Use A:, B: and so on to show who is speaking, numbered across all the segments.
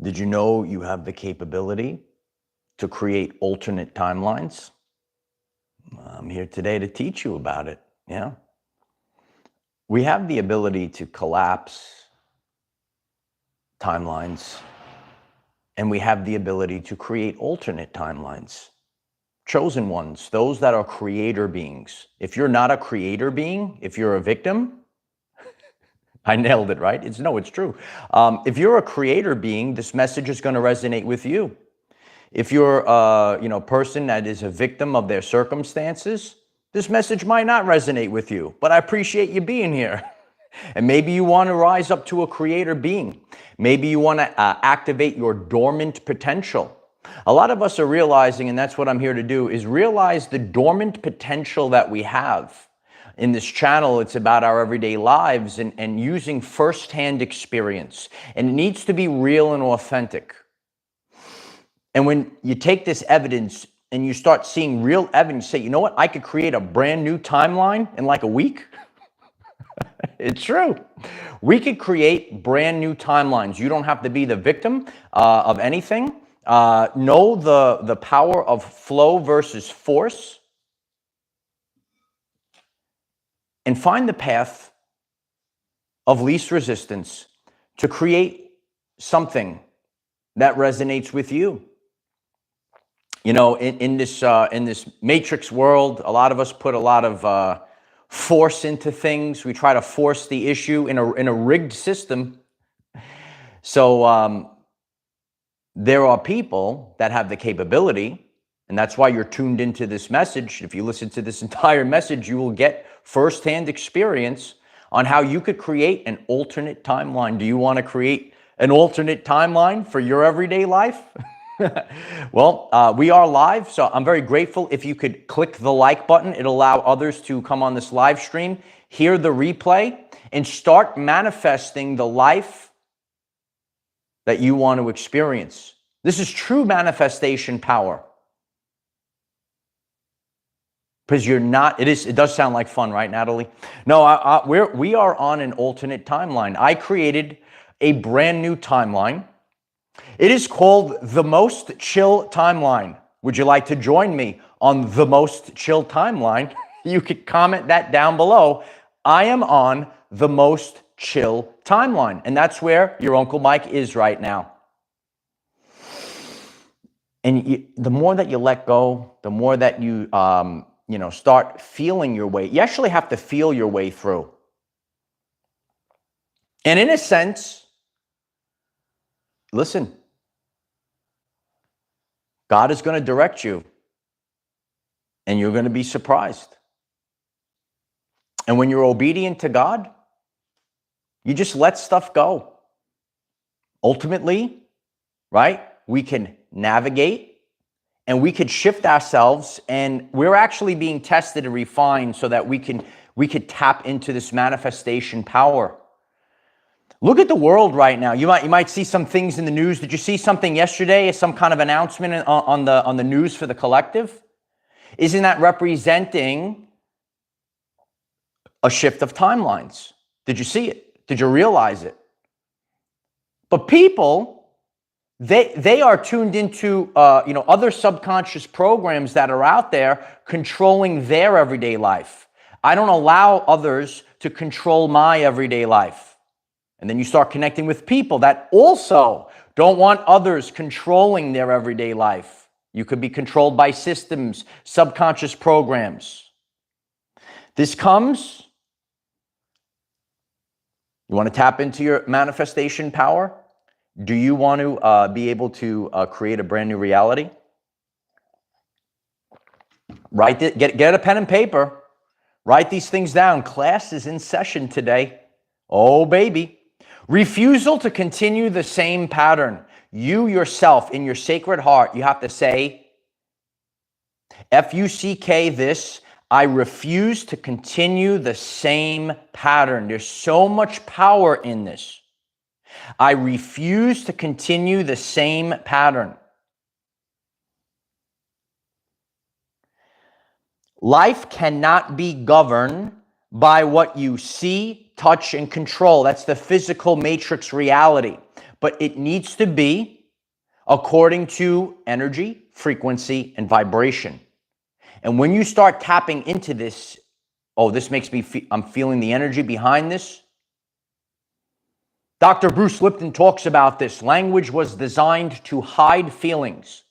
A: Did you know you have the capability to create alternate timelines? I'm here today to teach you about it. Yeah. We have the ability to collapse timelines, and we have the ability to create alternate timelines. Chosen ones, those that are creator beings. If you're not a creator being, if you're a victim, I nailed it, right? It's true. If you're a creator being, this message is going to resonate with you. If you're a person that is a victim of their circumstances, this message might not resonate with you, but I appreciate you being here. And maybe you want to rise up to a creator being. Maybe you want to activate your dormant potential. A lot of us are realizing, and that's what I'm here to do, is realize the dormant potential that we have. In this channel, it's about our everyday lives and using firsthand experience. And it needs to be real and authentic. And when you take this evidence and you start seeing real evidence, say, you know what, I could create a brand new timeline in like a week. It's true. We could create brand new timelines. You don't have to be the victim of anything. Know the power of flow versus force. And find the path of least resistance to create something that resonates with you. You know, in this matrix world, a lot of us put a lot of force into things. We try to force the issue in a rigged system. So there are people that have the capability, and that's why you're tuned into this message. If you listen to this entire message, you will get firsthand experience on how you could create an alternate timeline. Do you want to create an alternate timeline for your everyday life? Well, we are live, so I'm very grateful if you could click the like button. It'll allow others to come on this live stream, hear the replay, and start manifesting the life that you want to experience. This is true manifestation power. Because you're not, it does sound like fun, right, Natalie? No, we are on an alternate timeline. I created a brand new timeline. It is called the Most Chill Timeline. Would you like to join me on the Most Chill Timeline? You could comment that down below. I am on the Most Chill Timeline, and that's where your Uncle Mike is right now. And the more that you let go, the more that you start feeling your way. You actually have to feel your way through. And in a sense, listen, God is going to direct you, and you're going to be surprised. And when you're obedient to God, you just let stuff go. Ultimately, right, we can navigate and we could shift ourselves, and we're actually being tested and refined so that we could tap into this manifestation power. Look at the world right now. You might see some things in the news. Did you see something yesterday? Some kind of announcement on the news for the collective? Isn't that representing a shift of timelines? Did you see it? Did you realize it? But people, they are tuned into other subconscious programs that are out there controlling their everyday life. I don't allow others to control my everyday life. And then you start connecting with people that also don't want others controlling their everyday life. You could be controlled by systems, subconscious programs. This comes, you want to tap into your manifestation power? Do you want to be able to create a brand new reality? Write it, get a pen and paper. Write these things down. Class is in session today. Oh, baby. Refusal to continue the same pattern. You yourself, in your sacred heart, you have to say, F-U-C-K this, I refuse to continue the same pattern. There's so much power in this. I refuse to continue the same pattern. Life cannot be governed by what you see, touch, and control. That's the physical matrix reality. But it needs to be according to energy, frequency, and vibration. And when you start tapping into this, oh, this makes me I'm feeling the energy behind this. Dr. Bruce Lipton talks about this. Language was designed to hide feelings.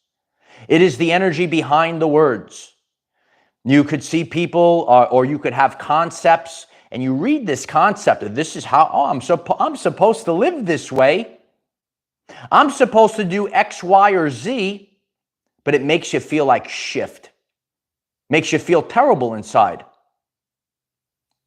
A: It is the energy behind the words. You could see people, or you could have concepts, and you read this concept of this is how, oh, I'm supposed to live this way. I'm supposed to do X, Y, or Z, but it makes you feel like shift. Makes you feel terrible inside.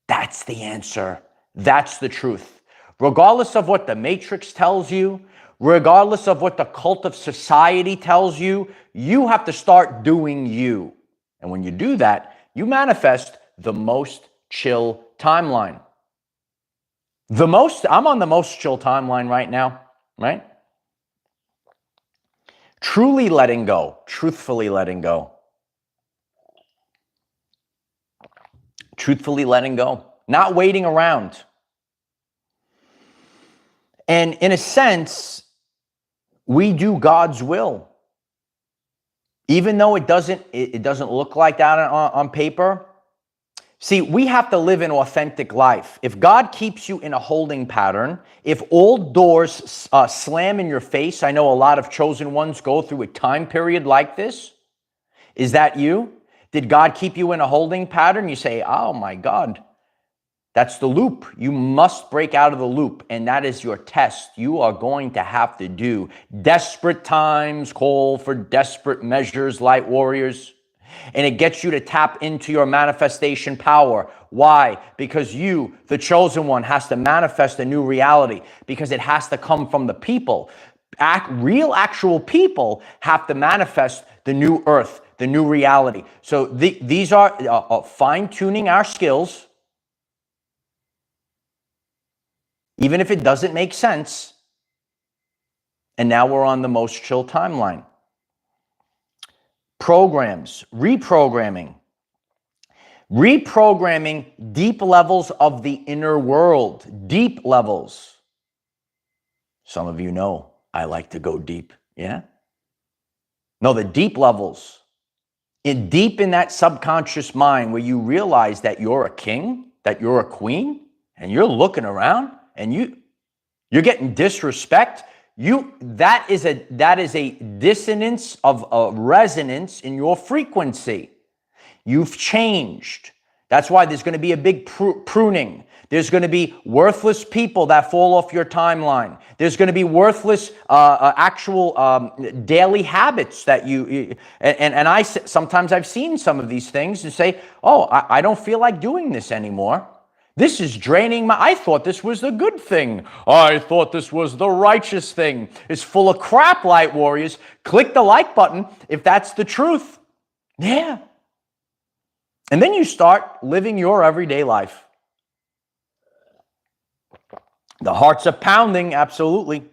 A: That's the answer. That's the truth. Regardless of what the Matrix tells you, regardless of what the cult of society tells you, you have to start doing you. And when you do that, you manifest the most chill timeline. I'm on the most chill timeline right now, right? Truly letting go, truthfully letting go. Truthfully letting go, not waiting around. And in a sense, we do God's will. Even though it doesn't look like that on paper. See, we have to live an authentic life. If God keeps you in a holding pattern, if all doors slam in your face, I know a lot of chosen ones go through a time period like this. Is that you? Did God keep you in a holding pattern? You say, oh my God, that's the loop. You must break out of the loop, and that is your test. You are going to have to do. Desperate times call for desperate measures, light warriors. And it gets you to tap into your manifestation power. Why? Because you, the chosen one, has to manifest a new reality, because it has to come from the people. Real, actual people have to manifest the new earth, the new reality. So these are fine-tuning our skills, even if it doesn't make sense. And now we're on the most chill timeline. Programs, reprogramming. Reprogramming deep levels of the inner world, deep levels. Some of you know I like to go deep, yeah? No, the deep levels. Deep in that subconscious mind where you realize that you're a king, that you're a queen, and you're looking around and you're getting disrespect. That is a dissonance of a resonance in your frequency. You've changed. That's why there's going to be a big pruning. There's going to be worthless people that fall off your timeline. There's going to be worthless actual daily habits that sometimes I've seen some of these things and say, oh, I don't feel like doing this anymore. This is draining I thought this was the good thing. I thought this was the righteous thing. It's full of crap, light warriors. Click the like button if that's the truth. Yeah. And then you start living your everyday life. The hearts are pounding, absolutely.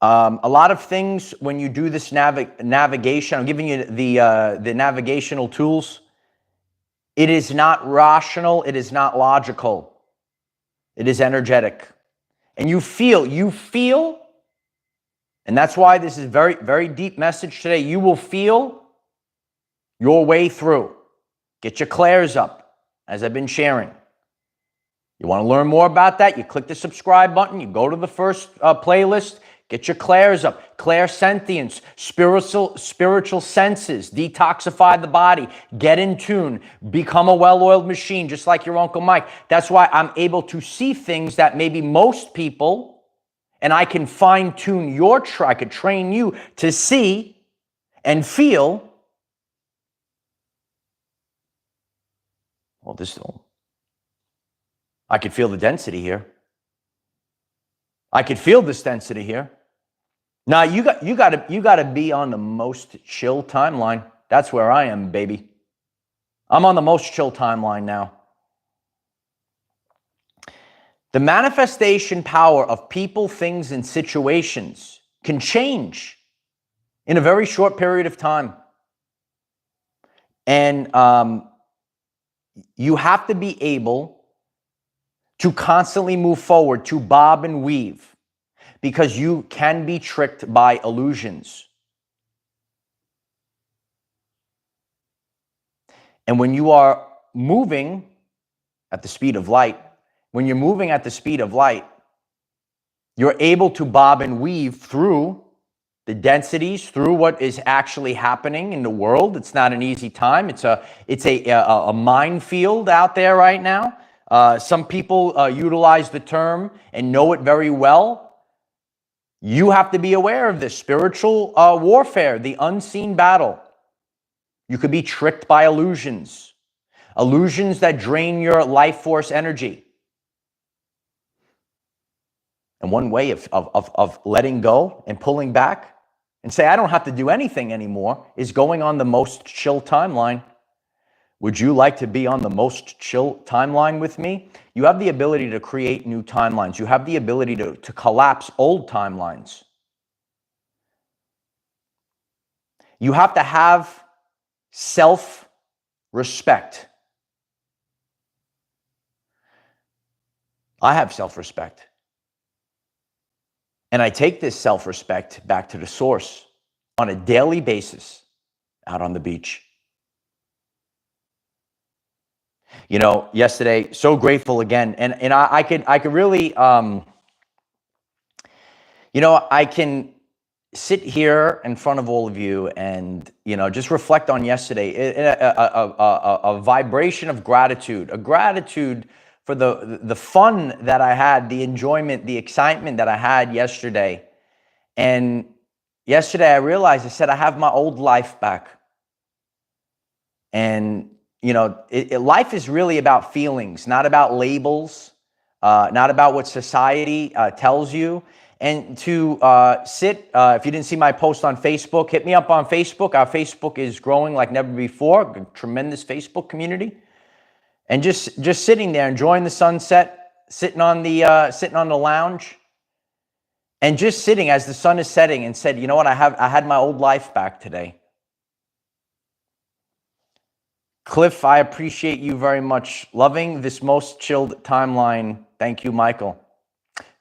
A: A lot of things when you do this navigation, I'm giving you the navigational tools. It is not rational. It is not logical. It is energetic. And you feel, and that's why this is very, very deep message today. You will feel your way through. Get your clairs up, as I've been sharing. You want to learn more about that? You click the subscribe button. You go to the first playlist. Get your clairs up. Clairsentience, spiritual senses, detoxify the body, get in tune, become a well-oiled machine, just like your Uncle Mike. That's why I'm able to see things that maybe most people, and I can fine-tune I could train you to see and feel. Well, I could feel the density here. I could feel this density here. Now you got to be on the most chill timeline. That's where I am, baby. I'm on the most chill timeline now. The manifestation power of people, things, and situations can change in a very short period of time. And you have to be able to constantly move forward, to bob and weave. because you can be tricked by illusions. And when you are moving at the speed of light, when you're moving at the speed of light, you're able to bob and weave through the densities, through what is actually happening in the world. It's not an easy time. It's a minefield out there right now. Some people utilize the term and know it very well. You have to be aware of this spiritual warfare, the unseen battle. You could be tricked by illusions that drain your life force energy. And one way of letting go and pulling back and say, I don't have to do anything anymore, is going on the most chill timeline. Would you like to be on the most chill timeline with me? You have the ability to create new timelines. You have the ability to collapse old timelines. You have to have self-respect. I have self-respect. And I take this self-respect back to the source on a daily basis out on the beach. You know, yesterday, so grateful again. And I could really, I can sit here in front of all of you and, just reflect on yesterday, a vibration of gratitude, a gratitude for the fun that I had, the enjoyment, the excitement that I had yesterday. And yesterday I realized, I said, I have my old life back. And, life is really about feelings, not about labels, not about what society tells you. And to sit, if you didn't see my post on Facebook, hit me up on Facebook. Our Facebook is growing like never before, a tremendous Facebook community. And just sitting there, enjoying the sunset, sitting on the lounge, and just sitting as the sun is setting, and said, you know what, I had my old life back today. Cliff, I appreciate you very much. Loving this most chilled timeline. Thank you, Michael.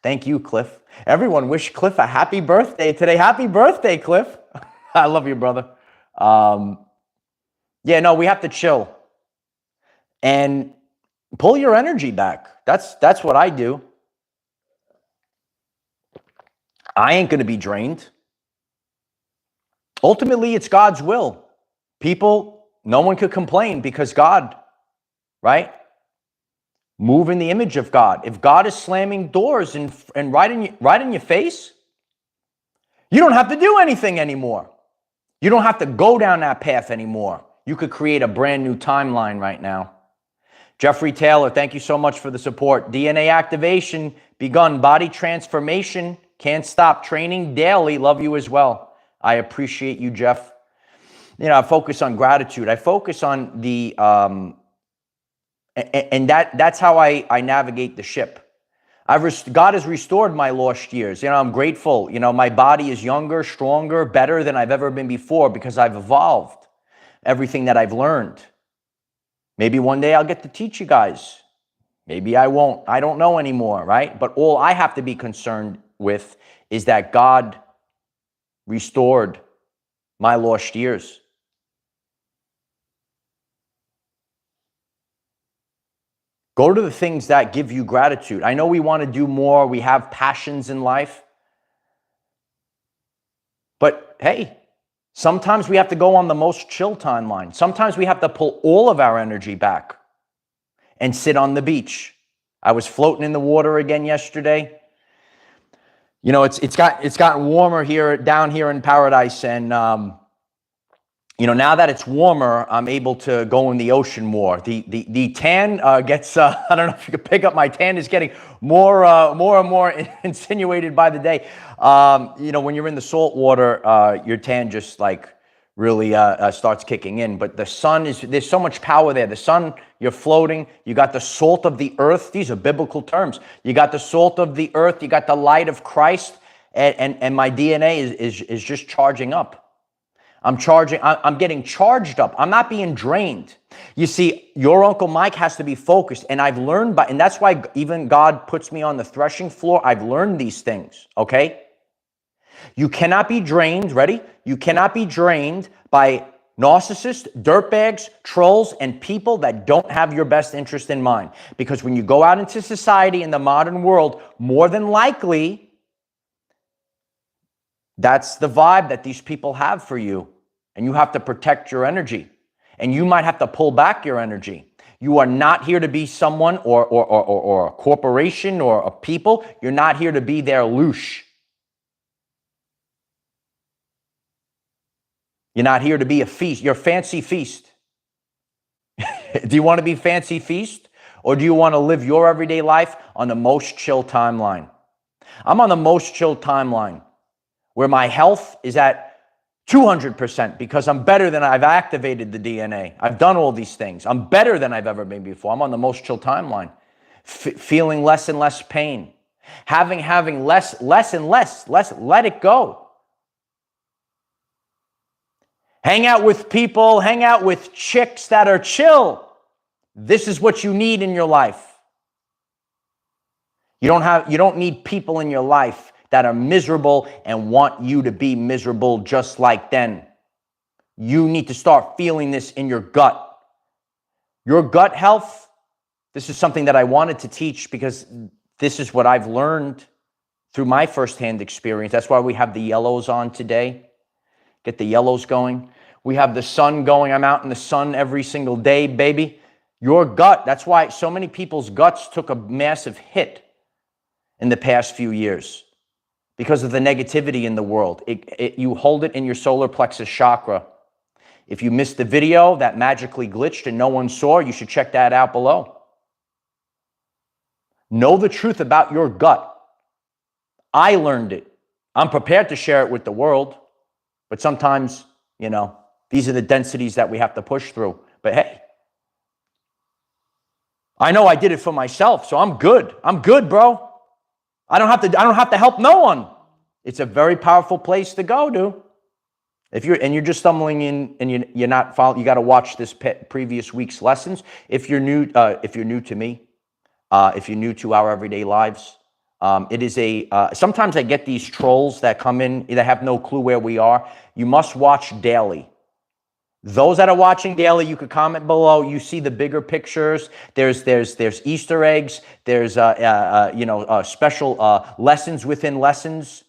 A: Thank you, Cliff. Everyone wish Cliff a happy birthday today. Happy birthday, Cliff. I love you, brother. We have to chill and pull your energy back. That's what I do. I ain't going to be drained. Ultimately, it's God's will. People, no one could complain because God, right? Move in the image of God. If God is slamming doors and right in your face, you don't have to do anything anymore. You don't have to go down that path anymore. You could create a brand new timeline right now. Jeffrey Taylor, thank you so much for the support. DNA activation begun. Body transformation. Can't stop. Training daily. Love you as well. I appreciate you, Jeff. I focus on gratitude. I focus on the, that's how I navigate the ship. God has restored my lost years. I'm grateful. My body is younger, stronger, better than I've ever been before because I've evolved everything that I've learned. Maybe one day I'll get to teach you guys. Maybe I won't. I don't know anymore, right? But all I have to be concerned with is that God restored my lost years. Go to the things that give you gratitude. I know we want to do more. We have passions in life. But hey, sometimes we have to go on the most chill timeline. Sometimes we have to pull all of our energy back and sit on the beach. I was floating in the water again yesterday. It's gotten warmer down here in paradise, and now that it's warmer, I'm able to go in the ocean more. The tan gets, I don't know if you can pick up, my tan is getting more and more insinuated by the day. When you're in the salt water, your tan just really starts kicking in. But the sun there's so much power there. The sun, you're floating, you got the salt of the earth. These are biblical terms. You got the salt of the earth, you got the light of Christ, and my DNA is just charging up. I'm getting charged up. I'm not being drained. You see, your Uncle Mike has to be focused. And I've learned and that's why even God puts me on the threshing floor. I've learned these things, okay? You cannot be drained, ready? You cannot be drained by narcissists, dirtbags, trolls, and people that don't have your best interest in mind. Because when you go out into society in the modern world, more than likely, that's the vibe that these people have for you. And you have to protect your energy. And you might have to pull back your energy. You are not here to be someone or a corporation or a people. You're not here to be their louche. You're not here to be a feast. You're a fancy feast. Do you want to be fancy feast? Or do you want to live your everyday life on the most chill timeline? I'm on the most chill timeline, where my health is at 200% because I'm better than I've activated the DNA. I've done all these things. I'm better than I've ever been before. I'm on the most chill timeline, feeling less and less pain, having less and less, let it go. Hang out with people, hang out with chicks that are chill. This is what you need in your life. You don't need people in your life that are miserable and want you to be miserable just like them. You need to start feeling this in your gut. Your gut health, this is something that I wanted to teach because this is what I've learned through my firsthand experience. That's why we have the yellows on today. Get the yellows going. We have the sun going. I'm out in the sun every single day, baby. Your gut, that's why so many people's guts took a massive hit in the past few years. Because of the negativity in the world. You hold it in your solar plexus chakra. If you missed the video that magically glitched and no one saw, you should check that out below. Know the truth about your gut. I learned it. I'm prepared to share it with the world. But sometimes, these are the densities that we have to push through. But hey, I know I did it for myself, so I'm good. I'm good, bro. I don't have to help no one. It's a very powerful place to go, dude. If you're just stumbling in and you're not following, you got to watch this previous week's lessons. If you're new to me, if you're new to Our Everyday Lives, it is sometimes I get these trolls that come in that have no clue where we are. You must watch daily. Those that are watching daily, you could comment below. You see the bigger pictures. There's Easter eggs. There's special lessons within lessons.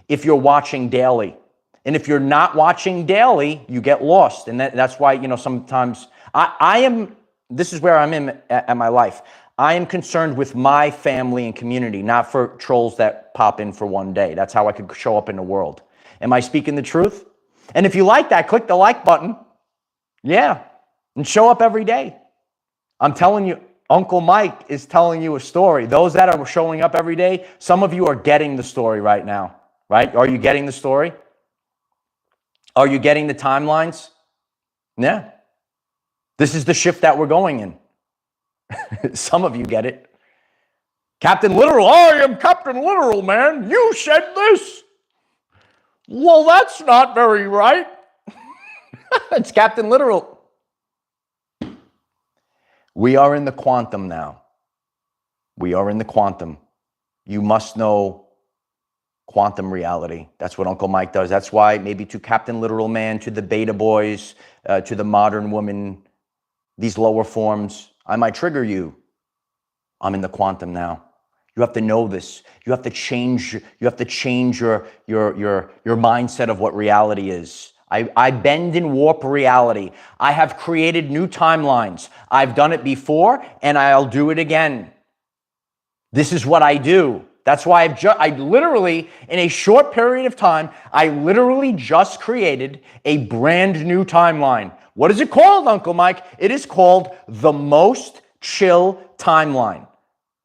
A: If you're watching daily, and if you're not watching daily, you get lost, and that's why sometimes I am. This is where I'm in at my life. I am concerned with my family and community, not for trolls that pop in for one day. That's how I could show up in the world. Am I speaking the truth? And if you like that, click the like button. Yeah, and show up every day. I'm telling you, Uncle Mike is telling you a story. Those that are showing up every day, some of you are getting the story right now, right? Are you getting the story? Are you getting the timelines? Yeah. This is the shift that we're going in. Some of you get it. Captain Literal, I am Captain Literal, man. You said this. Well, that's not very right. It's Captain Literal. We are in the quantum now. We are in the quantum. You must know quantum reality. That's what Uncle Mike does. That's why maybe to Captain Literal Man, to the beta boys, to the modern woman, these lower forms, I might trigger you. I'm in the quantum now. You have to know this. You have to change your mindset of what reality is. I bend and warp reality. I have created new timelines. I've done it before and I'll do it again. This is what I do. That's why I literally, in a short period of time, I literally just created a brand new timeline. What is it called, Uncle Mike? It is called the Most Chill Timeline.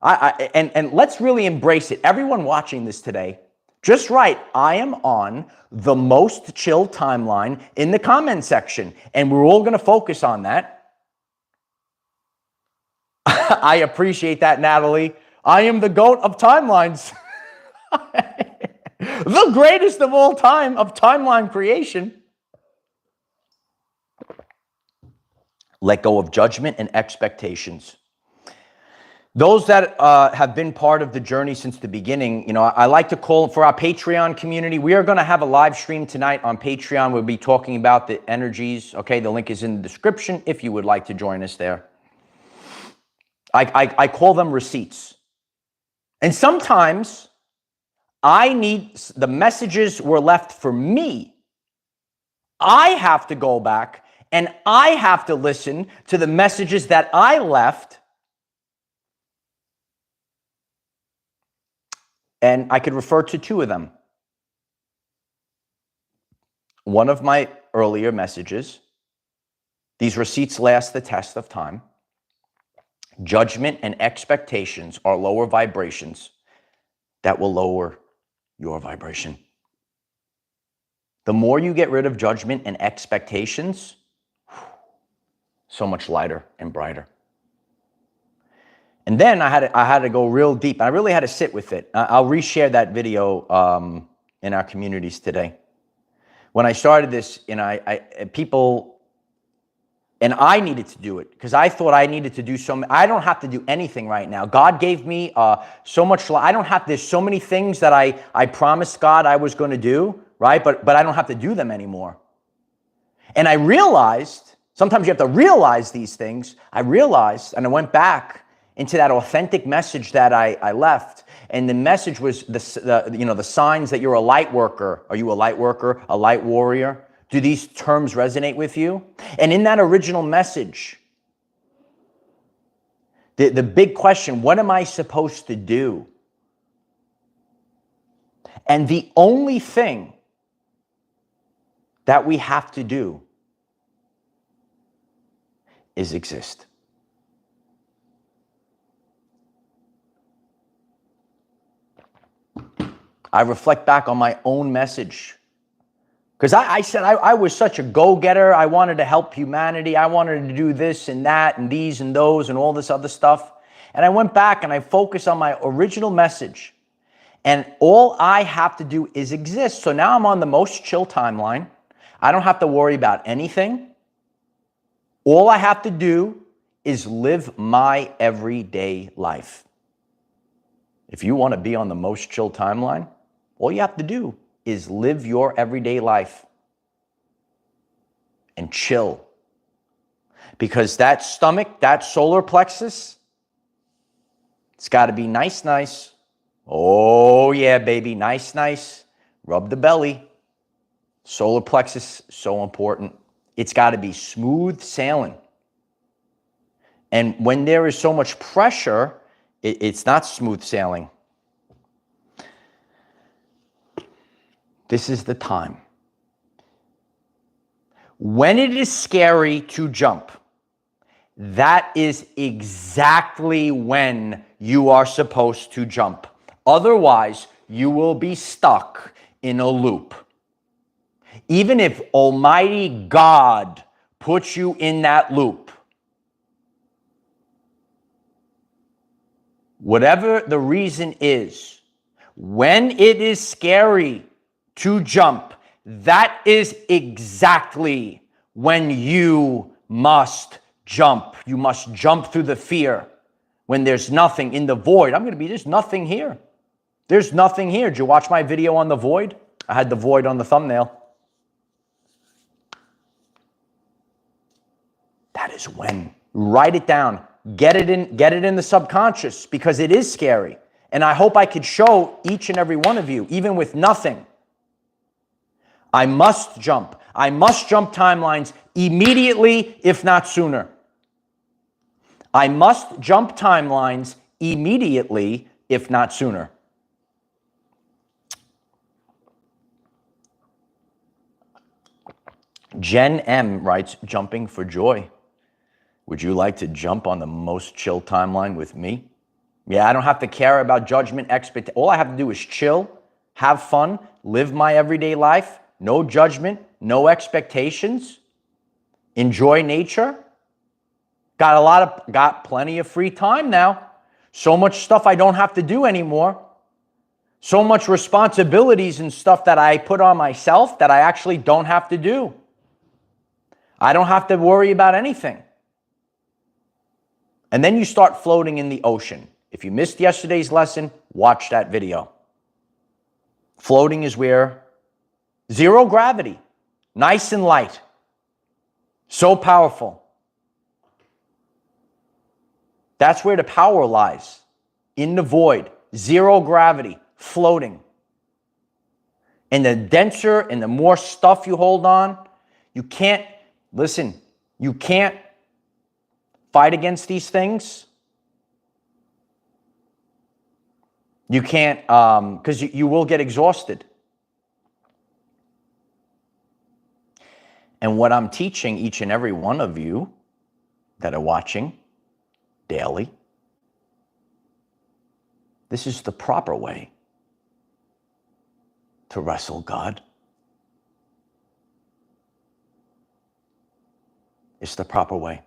A: And let's really embrace it. Everyone watching this today, just write, I am on the Most Chill Timeline in the comment section. And we're all going to focus on that. I appreciate that, Natalie. I am the GOAT of timelines. The greatest of all time of timeline creation. Let go of judgment and expectations. Those that have been part of the journey since the beginning, you know, I like to call for our Patreon community. We are going to have a live stream tonight on Patreon. We'll be talking about the energies. Okay, the link is in the description if you would like to join us there. I call them receipts. And sometimes the messages were left for me. I have to go back and I have to listen to the messages that I left. And I could refer to two of them. One of my earlier messages, these receipts last the test of time. Judgment and expectations are lower vibrations that will lower your vibration. The more you get rid of judgment and expectations, so much lighter and brighter. And then I had to go real deep. I really had to sit with it. I'll reshare that video in our communities today. When I started this, you know, I needed to do it because I thought I needed to do I don't have to do anything right now. God gave me so much. There's so many things that I promised God I was going to do, right? But I don't have to do them anymore. And I realized, sometimes you have to realize these things. I realized, and I went back into that authentic message that I left. And the message was the signs that you're a light worker. Are you a light worker, a light warrior? Do these terms resonate with you? And in that original message, the big question, what am I supposed to do? And the only thing that we have to do is exist. I reflect back on my own message. Because I said I was such a go-getter. I wanted to help humanity. I wanted to do this and that and these and those and all this other stuff. And I went back and I focused on my original message. And all I have to do is exist. So now I'm on the most chill timeline. I don't have to worry about anything. All I have to do is live my everyday life. If you want to be on the most chill timeline, all you have to do is live your everyday life and chill. Because that stomach, that solar plexus, it's got to be nice, nice. Oh, yeah, baby, nice, nice. Rub the belly. Solar plexus, so important. It's got to be smooth sailing. And when there is so much pressure, it's not smooth sailing. This is the time. When it is scary to jump, that is exactly when you are supposed to jump. Otherwise, you will be stuck in a loop. Even if Almighty God puts you in that loop, whatever the reason is, when it is scary to jump, that is exactly when you must jump. You must jump through the fear. When there's nothing in the void, there's nothing here. There's nothing here. Did you watch my video on the void? I had the void on the thumbnail. That is when. Write it down. Get it in the subconscious, because it is scary. And I hope I could show each and every one of you, even with nothing. I must jump. I must jump timelines immediately, if not sooner. I must jump timelines immediately, if not sooner. Jen M writes, jumping for joy. Would you like to jump on the most chill timeline with me? Yeah, I don't have to care about judgment, expectation. All I have to do is chill, have fun, live my everyday life. No judgment, no expectations. Enjoy nature. Got plenty of free time now. So much stuff I don't have to do anymore. So much responsibilities and stuff that I put on myself that I actually don't have to do. I don't have to worry about anything. And then you start floating in the ocean. If you missed yesterday's lesson, watch that video. Floating is where zero gravity, nice and light, so powerful. That's where the power lies, in the void, zero gravity, floating. And the denser and the more stuff you hold on, you can't fight against these things. You can't, because you will get exhausted. And what I'm teaching each and every one of you that are watching daily, this is the proper way to wrestle God. It's the proper way.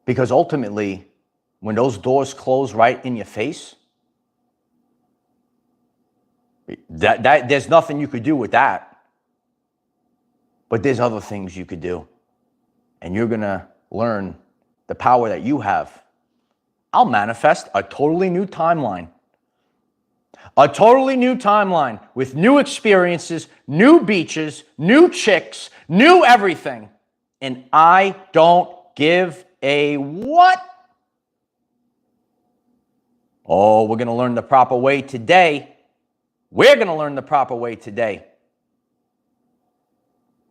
A: Because ultimately, when those doors close right in your face, that there's nothing you could do with that. But there's other things you could do. And you're going to learn the power that you have. I'll manifest a totally new timeline. A totally new timeline with new experiences, new beaches, new chicks, new everything. And I don't give a what? Oh, we're going to learn the proper way today. We're going to learn the proper way today.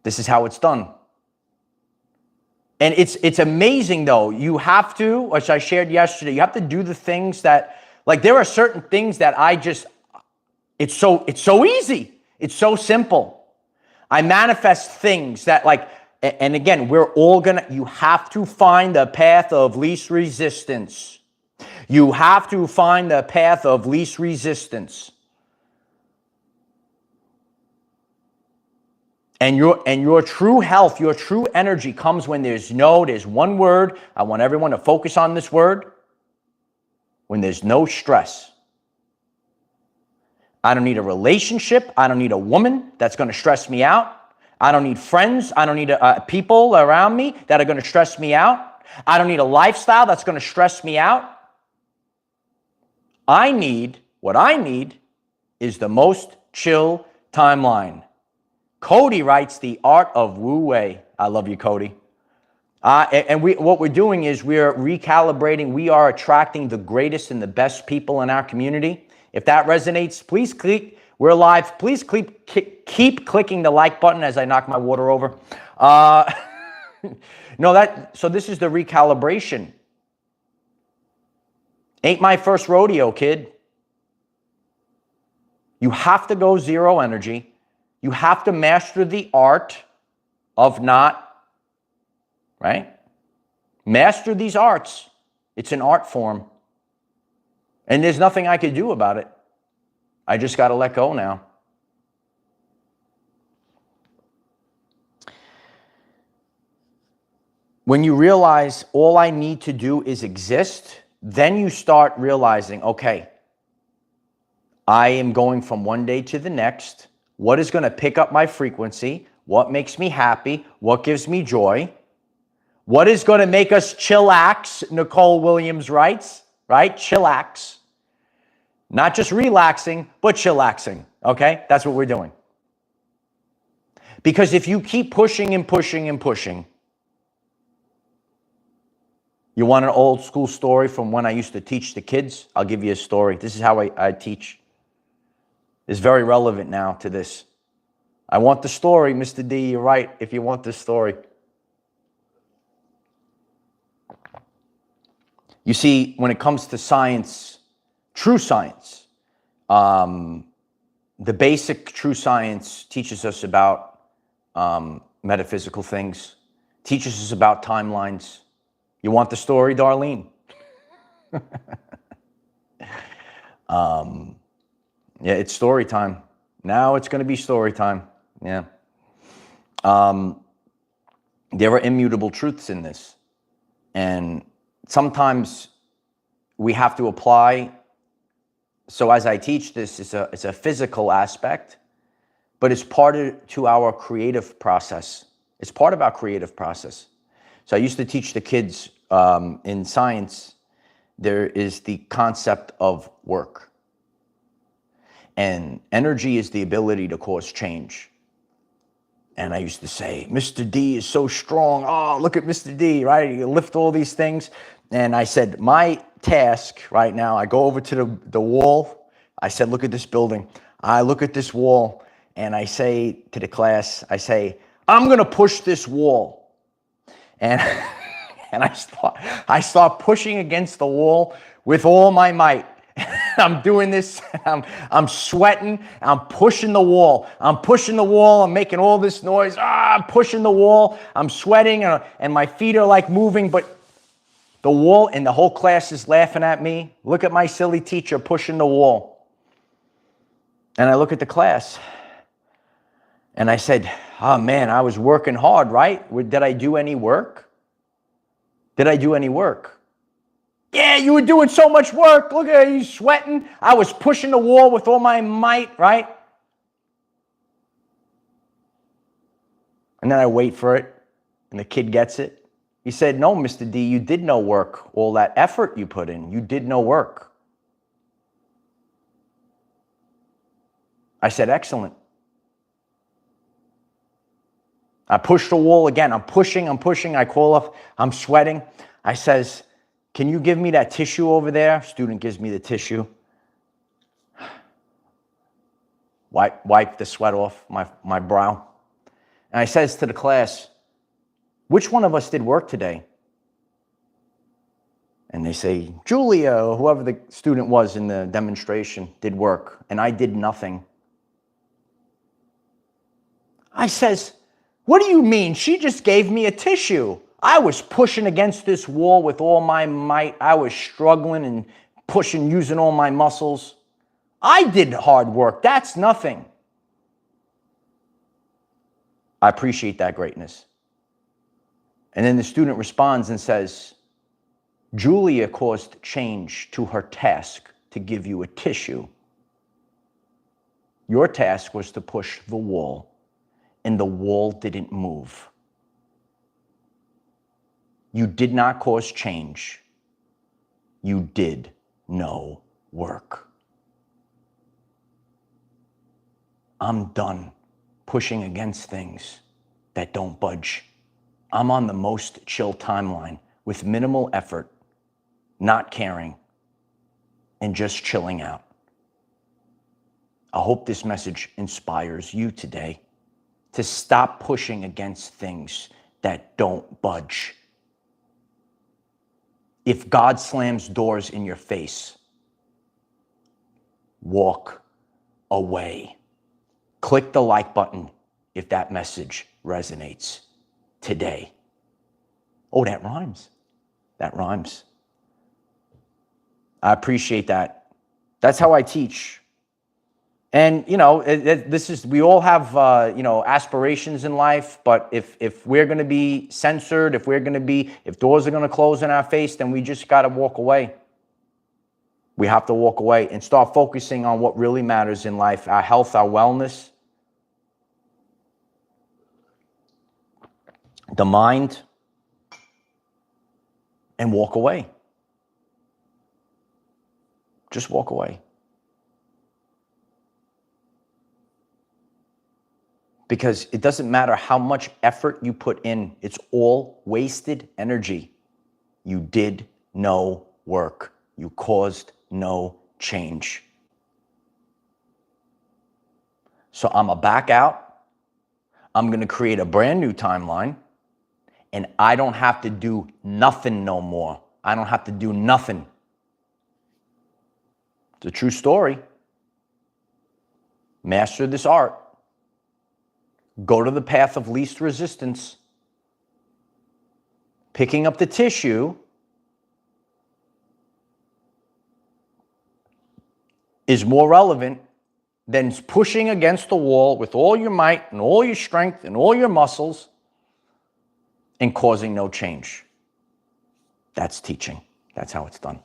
A: This is how it's done. And it's amazing, though. You have to, which I shared yesterday, you have to do the things that, like, there are certain things that it's so easy. It's so simple. I manifest things that, like, and again, you have to find the path of least resistance. You have to find the path of least resistance. And your true health, your true energy comes when there's one word. I want everyone to focus on this word. When there's no stress. I don't need a relationship. I don't need a woman that's going to stress me out. I don't need friends. I don't need people around me that are going to stress me out. I don't need a lifestyle that's going to stress me out. What I need is the most chill timeline. Cody writes The Art of Wu Wei. I love you, Cody. What we're doing is we're recalibrating. We are attracting the greatest and the best people in our community. If that resonates, please click. We're live. Please keep clicking the like button as I knock my water over. So this is the recalibration. Ain't my first rodeo, kid. You have to go zero energy. You have to master the art of not, right? Master these arts. It's an art form. And there's nothing I could do about it. I just got to let go now. When you realize all I need to do is exist, then you start realizing, okay, I am going from one day to the next. What is going to pick up my frequency? What makes me happy? What gives me joy? What is going to make us chillax? Nicole Williams writes, right? Chillax. Not just relaxing, but chillaxing. Okay? That's what we're doing. Because if you keep pushing and pushing and pushing, you want an old school story from when I used to teach the kids? I'll give you a story. This is how I teach. It's very relevant now to this. I want the story, Mr. D. You're right, if you want this story. You see, when it comes to science, true science, the basic true science teaches us about metaphysical things, teaches us about timelines. You want the story, Darlene? Yeah, it's story time. Now it's going to be story time. Yeah. There are immutable truths in this. And sometimes we have to apply. So as I teach this, it's a physical aspect, but it's part of our creative process. It's part of our creative process. So I used to teach the kids in science, there is the concept of work. And energy is the ability to cause change. And I used to say, Mr. D is so strong. Oh, look at Mr. D, right? You lift all these things. And I said, my task right now, I go over to the wall. I said, look at this building. I look at this wall and I say to the class, I say, I'm going to push this wall. And, and I start pushing against the wall with all my might. I'm doing this, I'm sweating, I'm pushing the wall. I'm making all this noise. I'm pushing the wall. I'm sweating and my feet are like moving, but the wall and the whole class is laughing at me. Look at my silly teacher pushing the wall. And I look at the class and I said, oh man, I was working hard, right? Did I do any work? Did I do any work? Yeah, you were doing so much work. Look at you sweating. I was pushing the wall with all my might, right? And then I wait for it, and the kid gets it. He said, no, Mr. D, you did no work. All that effort you put in, you did no work. I said, excellent. I push the wall again. I'm pushing. I call up. I'm sweating. I says, can you give me that tissue over there? Student gives me the tissue. Wipe the sweat off my brow. And I says to the class, which one of us did work today? And they say, Julia, or whoever the student was in the demonstration, did work. And I did nothing. I says, what do you mean? She just gave me a tissue. I was pushing against this wall with all my might. I was struggling and pushing, using all my muscles. I did hard work. That's nothing. I appreciate that greatness. And then the student responds and says, Julia caused change to her task to give you a tissue. Your task was to push the wall, and the wall didn't move. You did not cause change. You did no work. I'm done pushing against things that don't budge. I'm on the most chill timeline with minimal effort, not caring, and just chilling out. I hope this message inspires you today to stop pushing against things that don't budge. If God slams doors in your face, walk away. Click the like button if that message resonates today. Oh, that rhymes. That rhymes. I appreciate that. That's how I teach. And, you know, we all have, aspirations in life, but if we're going to be censored, if doors are going to close in our face, then we just got to walk away. We have to walk away and start focusing on what really matters in life, our health, our wellness, the mind, and walk away. Just walk away. Because it doesn't matter how much effort you put in, it's all wasted energy. You did no work. You caused no change. So I'm going to back out. I'm going to create a brand new timeline, and I don't have to do nothing no more. I don't have to do nothing. It's a true story. Master this art. Go to the path of least resistance. Picking up the tissue is more relevant than pushing against the wall with all your might and all your strength and all your muscles and causing no change. That's teaching. That's how it's done.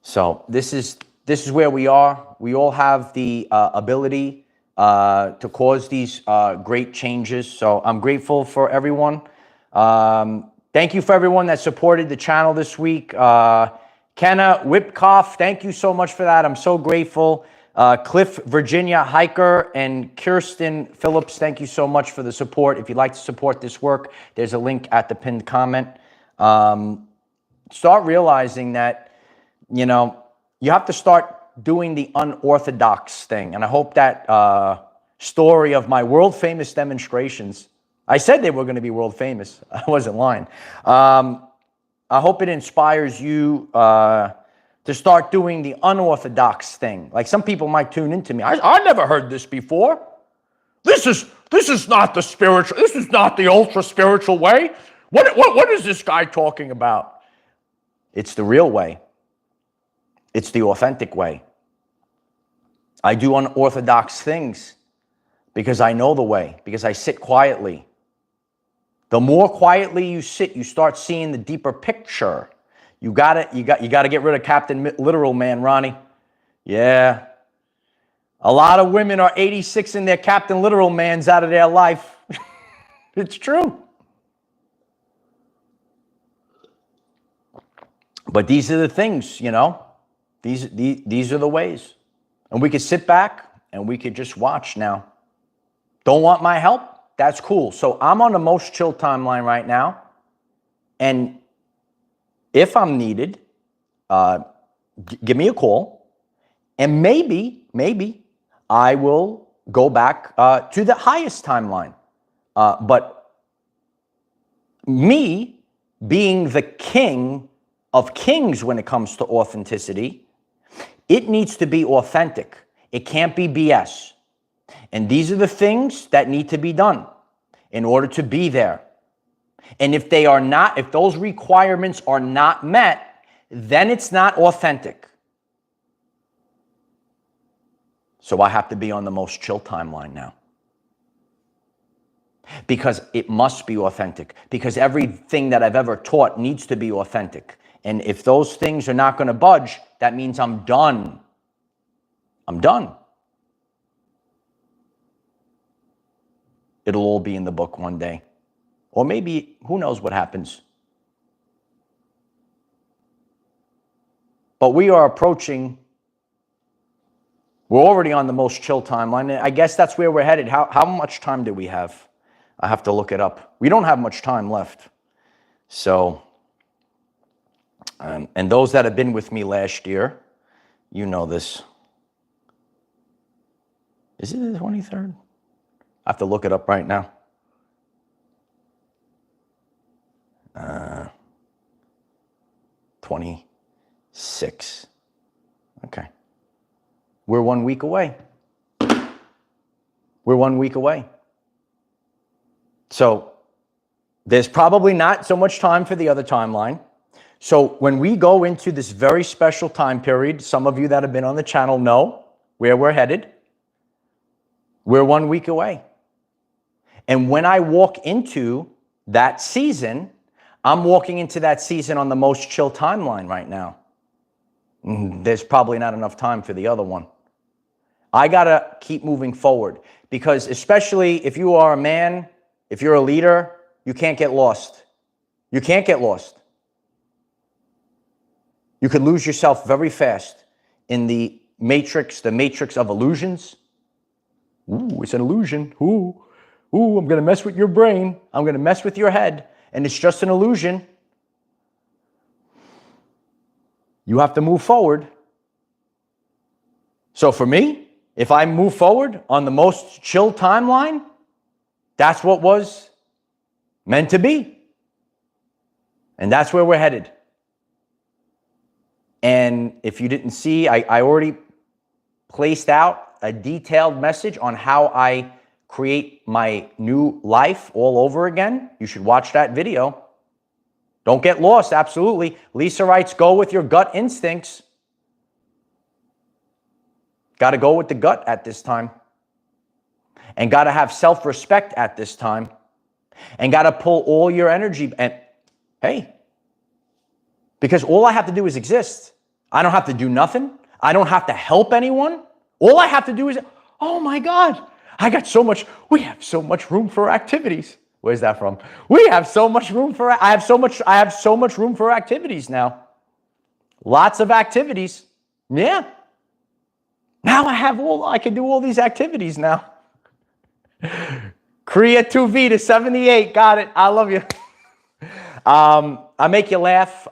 A: So this is where we are. We all have the ability to cause these great changes. So I'm grateful for everyone. Thank you for everyone that supported the channel this week. Kenna Whipkoff, thank you so much for that. I'm so grateful. Cliff Virginia Hiker and Kirsten Phillips, thank you so much for the support. If you'd like to support this work, there's a link at the pinned comment. Start realizing that, you know, you have to start doing the unorthodox thing. And I hope that story of my world famous demonstrations, I said they were going to be world famous. I wasn't lying. I hope it inspires you to start doing the unorthodox thing. Like some people might tune into me. I never heard this before. This is not the spiritual. This is not the ultra spiritual way. What is this guy talking about? It's the real way. It's the authentic way. I do unorthodox things because I know the way, because I sit quietly. The more quietly you sit, you start seeing the deeper picture. You gotta get rid of Captain Literal Man, Ronnie. Yeah. A lot of women are 86 in their Captain Literal Mans out of their life. It's true. But these are the things, you know. These are the ways. And we could sit back and we could just watch now. Don't want my help? That's cool. So I'm on the most chill timeline right now. And if I'm needed, give me a call. And maybe I will go back to the highest timeline. But me being the king of kings when it comes to authenticity, it needs to be authentic. It can't be BS. And these are the things that need to be done in order to be there. And if they are not, if those requirements are not met, then it's not authentic. So I have to be on the most chill timeline now. Because it must be authentic. Because everything that I've ever taught needs to be authentic. And if those things are not going to budge, that means I'm done. I'm done. It'll all be in the book one day. Or maybe, who knows what happens. But we are approaching, we're already on the most chill timeline. I guess that's where we're headed. How much time do we have? I have to look it up. We don't have much time left. So, and those that have been with me last year, you know this. Is it the 23rd? I have to look it up right now. 26. Okay. We're 1 week away. We're 1 week away. So there's probably not so much time for the other timeline. So when we go into this very special time period, some of you that have been on the channel know where we're headed. We're 1 week away. And when I walk into that season, I'm walking into that season on the most chill timeline right now. There's probably not enough time for the other one. I got to keep moving forward because especially if you are a man, if you're a leader, you can't get lost. You can't get lost. You could lose yourself very fast in the matrix of illusions. Ooh, it's an illusion. Ooh, I'm going to mess with your brain. I'm going to mess with your head. And it's just an illusion. You have to move forward. So for me, if I move forward on the most chill timeline, that's what was meant to be. And that's where we're headed. And if you didn't see, I already placed out a detailed message on how I create my new life all over again. You should watch that video. Don't get lost, absolutely. Lisa writes, go with your gut instincts. Got to go with the gut at this time. And got to have self-respect at this time. And got to pull all your energy. And hey, because all I have to do is exist. I don't have to do nothing. I don't have to help anyone. All I have to do is, oh my God, I got so much, we have so much room for activities. Where's that from? We have so much room for, I have so much room for activities now. Lots of activities. Yeah. Now I can do all these activities now. Korea 2V to 78. Got it. I love you. I make you laugh.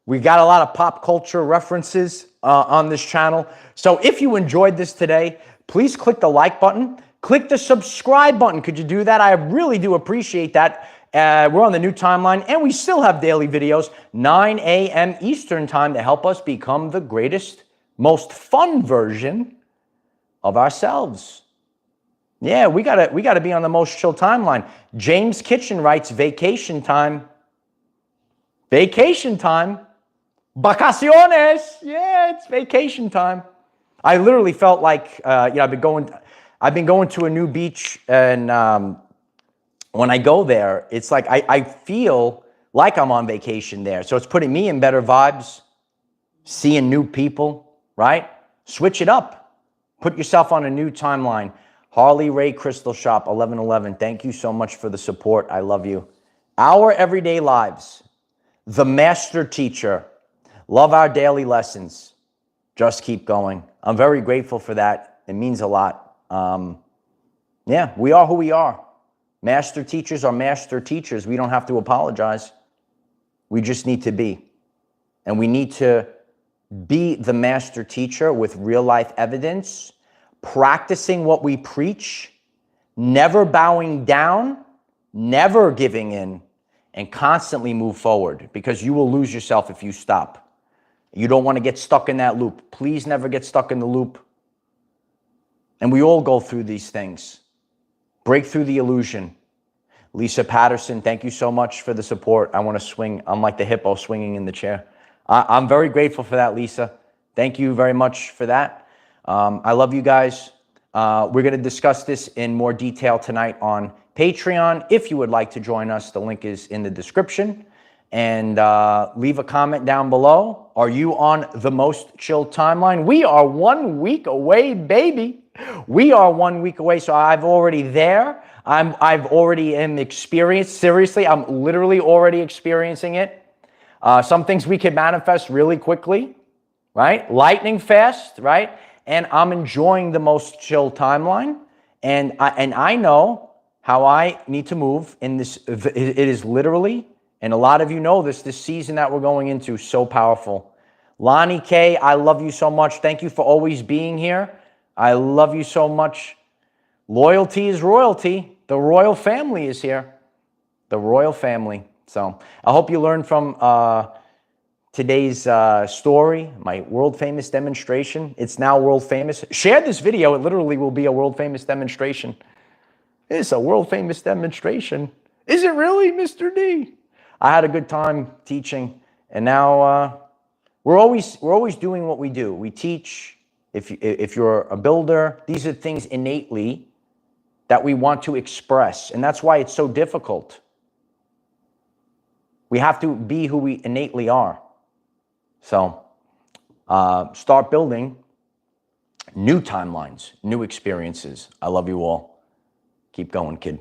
A: We got a lot of pop culture references on this channel. So if you enjoyed this today, please click the like button. Click the subscribe button. Could you do that? I really do appreciate that. We're on the new timeline, and we still have daily videos, 9 a.m. Eastern time, to help us become the greatest, most fun version of ourselves. Yeah, we gotta be on the most chill timeline. James Kitchen writes, vacation time. Vacation time. Vacaciones. Yeah, it's vacation time. I literally felt like, I've been going to a new beach, and when I go there, it's like I feel like I'm on vacation there. So it's putting me in better vibes, seeing new people, right? Switch it up. Put yourself on a new timeline. Harley Ray Crystal Shop, 1111. Thank you so much for the support. I love you. Our Everyday Lives, the master teacher. Love our daily lessons. Just keep going. I'm very grateful for that. It means a lot. Yeah, we are who we are. Master teachers are master teachers. We don't have to apologize. We just need to be. And we need to be the master teacher with real life evidence, practicing what we preach, never bowing down, never giving in, and constantly move forward, because you will lose yourself if you stop. You don't want to get stuck in that loop. Please never get stuck in the loop. And we all go through these things. Break through the illusion. Lisa Patterson, thank you so much for the support. I want to swing. I'm like the hippo swinging in the chair. I'm very grateful for that, Lisa. Thank you very much for that. I love you guys. We're going to discuss this in more detail tonight on Patreon. If you would like to join us, the link is in the description. And leave a comment down below. Are you on the most chill timeline? We are 1 week away, baby. We are 1 week away, so I've already there. I've already experienced. Seriously, I'm literally already experiencing it. Some things we can manifest really quickly, right? Lightning fast, right? And I'm enjoying the most chill timeline. And I know how I need to move in this. It is literally, and a lot of you know this season that we're going into, so powerful. Lonnie K, I love you so much. Thank you for always being here. I love you so much. Loyalty is royalty. The royal family is here. The royal family. So I hope you learned from today's story, my world famous demonstration. It's now world famous. Share this video. It literally will be a world famous demonstration. It's a world famous demonstration. Is it really, Mr. D? I had a good time teaching, and now we're always doing what we do. We teach. If you're a builder, these are things innately that we want to express, and that's why it's so difficult. We have to be who we innately are. So start building new timelines, new experiences. I love you all. Keep going, kid.